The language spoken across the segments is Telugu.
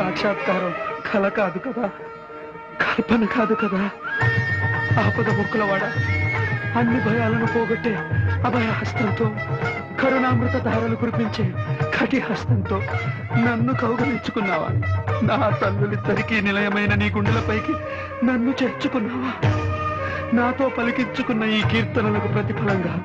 సాక్షాత్కారం కల కాదు కదా, కల్పన కాదు కదా. ఆపద మొక్కులవాడ అన్ని భయాలను పోగొట్టే అభయ హస్తంతో, కరుణామృత ధారలు కురిపించే కటి హస్తంతో నన్ను కౌగలించుకున్నావా? నా తల్లులిద్దరికీ నిలయమైన నీ గుండెలపైకి నన్ను చేర్చుకున్నావా? నాతో పలికించుకున్న ఈ కీర్తనలకు ప్రతిఫలంగా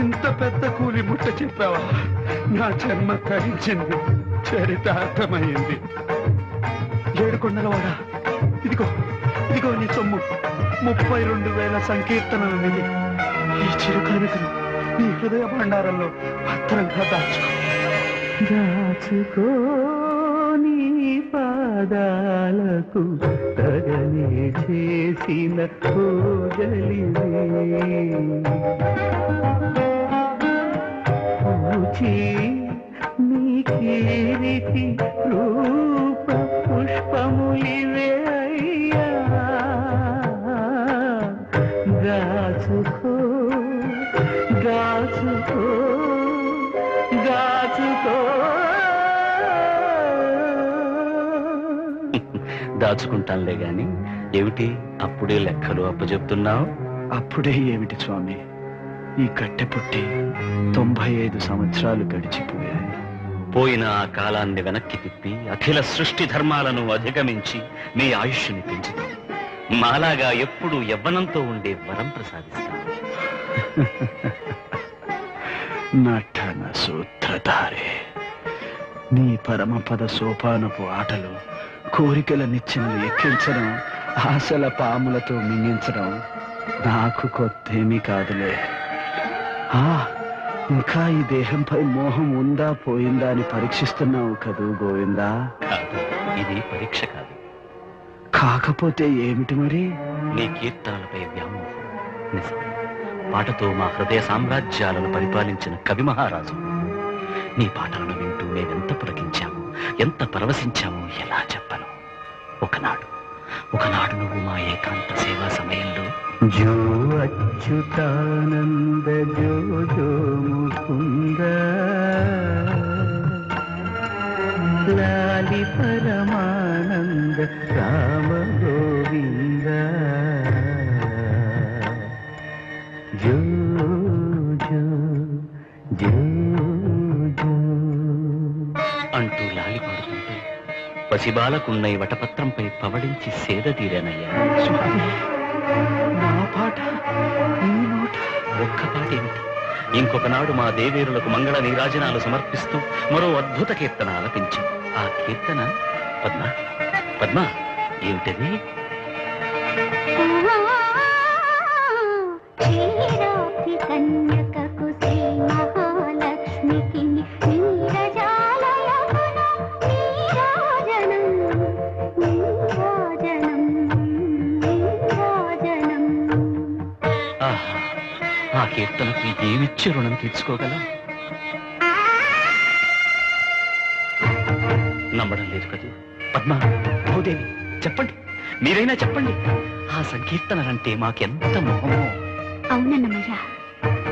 ఇంత పెద్ద కూలి ముట్ట చెప్పావా? నా జన్మ తరించింది, చరితార్థమైంది. ఏడుకొండలవాడా, ఇదిగో ఇదిగో నీ సొమ్ము, 32,000 సంకీర్తనల నిధి. ఈ చిరుకానుకను నీ హృదయ భండారంలో భద్రంగా దాచుకో. దాచుకో నీ పాదాలకు తగనే చేసిన పూజలివే. పూచి నీ కీరితి రూప పుష్పములివే అయ్యా. గాచుకో గాచుకో గాచుకో. దాచుకుంటానులే గాని ఏమిటి అప్పుడే లెక్కలు అప్పచెప్తున్నావు? అప్పుడే ఏమిటి స్వామి, ఈ కట్టె పుట్టి 95 సంవత్సరాలు గడిచిపోయాయి. పోయిన ఆ కాలాన్ని వెనక్కి తిప్పి అఖిల సృష్టి ధర్మాలను అధిగమించి మీ ఆయుష్ని పెంచుతాను. మాలాగా ఎప్పుడు యవ్వనంతో ఉండే వరం ప్రసాదిస్తాను. నటన సూత్రధారే, నీ పరమపద సోపానపు ఆటలు కోరికల నిచ్చెనలు ఎక్కించడం, ఆశల పాములతో మింగించడం నాకు కొత్తేమీ కాదులే. ఇంకా ఈ దేహంపై మోహం ఉందా పోయిందా అని పరీక్షిస్తున్నావు కదూ గోవిందా? కాదు, ఇది పరీక్ష కాదు. కాకపోతే ఏమిటి మరి? నీ కీర్తనలపై వ్యామోహం. నిజం, పాటతో మా హృదయ సామ్రాజ్యాలను పరిపాలించిన కవి మహారాజు. నీ పాటలను వింటూ మేమెంత పులకించాము, ఎంత పరవశించాము ఎలా చెప్పను. ఒకనాడు నువ్వు మా ఏకాంత సేవా సమయంలో జో అచ్యుతానంద జో జో ముకుంద లాలి పరమానంద రామ గోవింద జో జో జో జో అంటూ లాలి పాడుతుంటే పసిబాలకున్నై వటపత్రంపై పవళించి సేద తీరానయ్యా. నా పాట నీ నోట? ఒక్క పాట ఏమిటి, ఇంకొకనాడు మా దేవేరులకు మంగళ నీరాజనాలు సమర్పిస్తూ మరో అద్భుత కీర్తన ఆలపించు. ఆ కీర్తన పద్మ ఏమిటది? కన్యకకు శ్రీ మహాలక్ష్మికి ఆ కీర్తనకి ఏమిచ్చి రుణం తీర్చుకోగలం? నమ్మడం లేదు కదూ పద్మ, భూదేవి, చెప్పండి, మీరైనా చెప్పండి. ఆ సంకీర్తనలంటే మాకెంత మోహమో. అవునన్నమయ్య,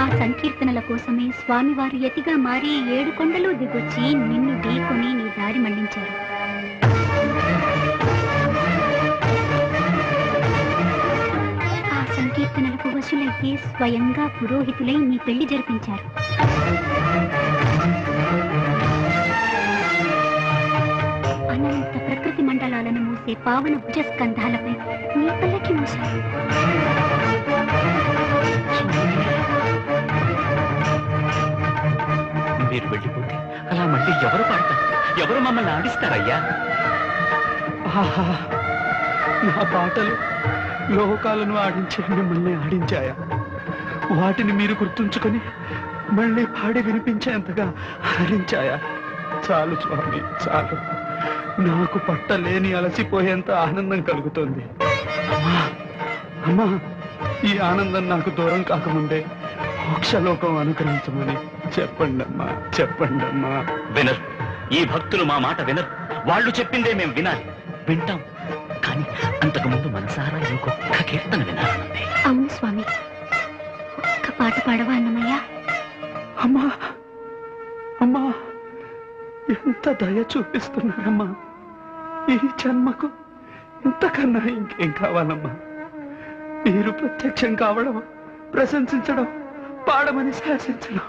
ఆ సంకీర్తనల కోసమే స్వామివారు యతిగా మారి 7 కొండలు దిగొచ్చి నిన్ను ఢీకొని నీ దారి మళ్లించారు. ఆ సంకీర్తనలకు వశులైతే స్వయంగా పురోహితులై నీ పెళ్లి జరిపించారు. అనంత ప్రకృతి మండలాలను మూసే పావన భుజస్కంధాలపై నీ పల్లకి మోసారు. మీరు వెళ్ళిపోతే అలా మళ్ళీ ఎవరు పాడతారు, ఎవరు మమ్మల్ని ఆడిస్తారయ్యా? నా పాటలు లోకాలను ఆడించే మిమ్మల్ని ఆడించాయా? వాటిని మీరు గుర్తుంచుకొని మళ్ళీ పాడి వినిపించేంతగా హరించాయా? చాలు స్వామి, చాలు. నాకు పట్టలేని అలసిపోయేంత ఆనందం కలుగుతోంది. అమ్మా, ఈ ఆనందం నాకు దూరం కాకముందే మోక్షలోకం అనుగ్రహించమని చెప్పండమ్మా, చెప్పండమ్మా. వినరు, ఈ భక్తులు మా మాట వినరు. వాళ్ళు చెప్పిందే మేము వినాలి. వింటాం, కానీ అంతకుముందు మనసారా ఇంకొక కీర్తన వినాలన్నదే. అవును స్వామి, ఒక్క పాట పాడవా అన్నమయ్య? అమ్మా అమ్మా, ఎంత దయ చూపిస్తున్నారమ్మా. ఈ జన్మకు ఇంతకన్నా ఇంకేం కావాలమ్మా? మీరు ప్రత్యక్షం కావడం, ప్రశంసించడం, పాడమని శాసించడం,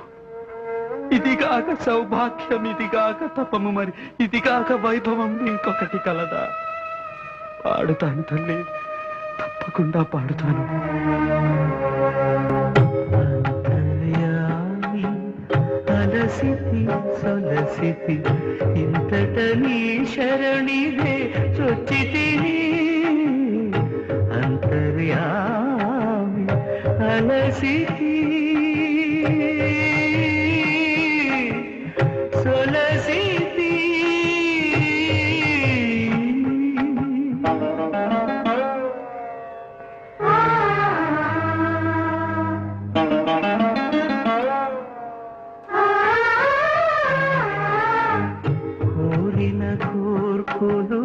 ఇదిగాక సౌభాగ్యం, ఇదిగాక తపము, మరి ఇదిగాక వైభవం ఇంకొకటి కలదా? పాడుతాను తల్లి, తప్పకుండా పాడుతాను. అలసితి సొలసితి ఇంతట నీ శరణిదే చొచ్చితిని, అంతర్యామి అలసితి సొలసితి. కోర్కులు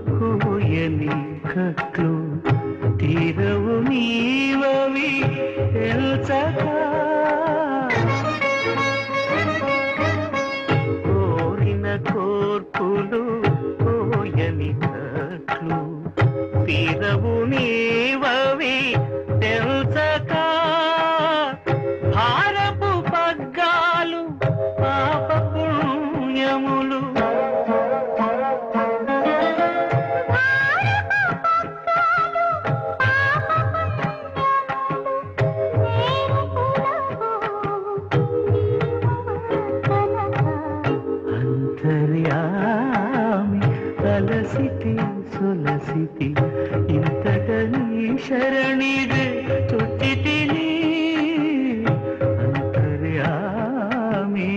కోయని కట్లు తీరవు నీవవి తెలుసక, కోరిన కోర్కులు కోయని కట్లు తీరవు నీవవి తెలుసక, భారపు పగ్గాలు పాప పుణ్యములు అలసితి సొలసితి ఇంతట నీ శరణిదే చొచ్చితిని, అంతర్యామి.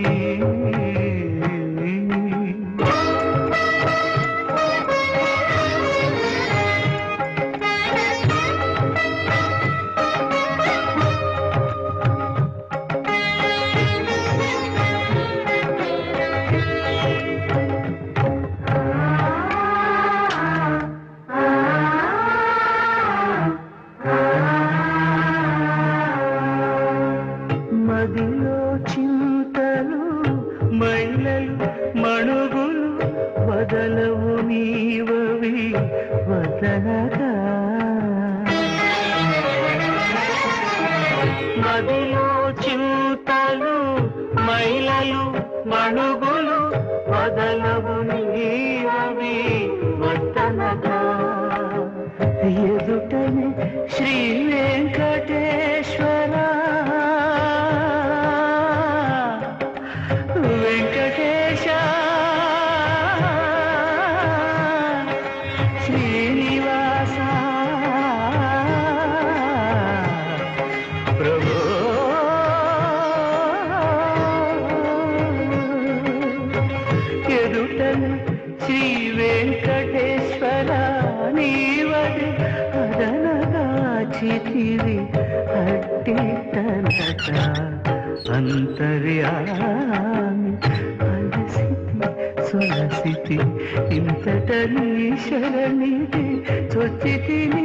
మదిలో చింతలు మైలలు మణుగులు వదలవు నీవవి వదలగా, మదిలో చింతలు మైలలు మణుగులు వదలవు నీవవి వదలగా, ఎదుటనే శ్రీ వెంకటేశ్వర వెంకటేశ శ్రీనివాస ప్రభో, ఎదుటను శ్రీ వెంకటేశ్వర నీవది అదనగా చితివి అట్టి తనక, అంతర్యామి అలసితి సొలసితి ఇంతట నీ శరణిదే చొచ్చితిని.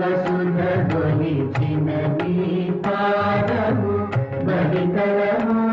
వసుధ ధ్వనించిన నీ పాదము బహితరము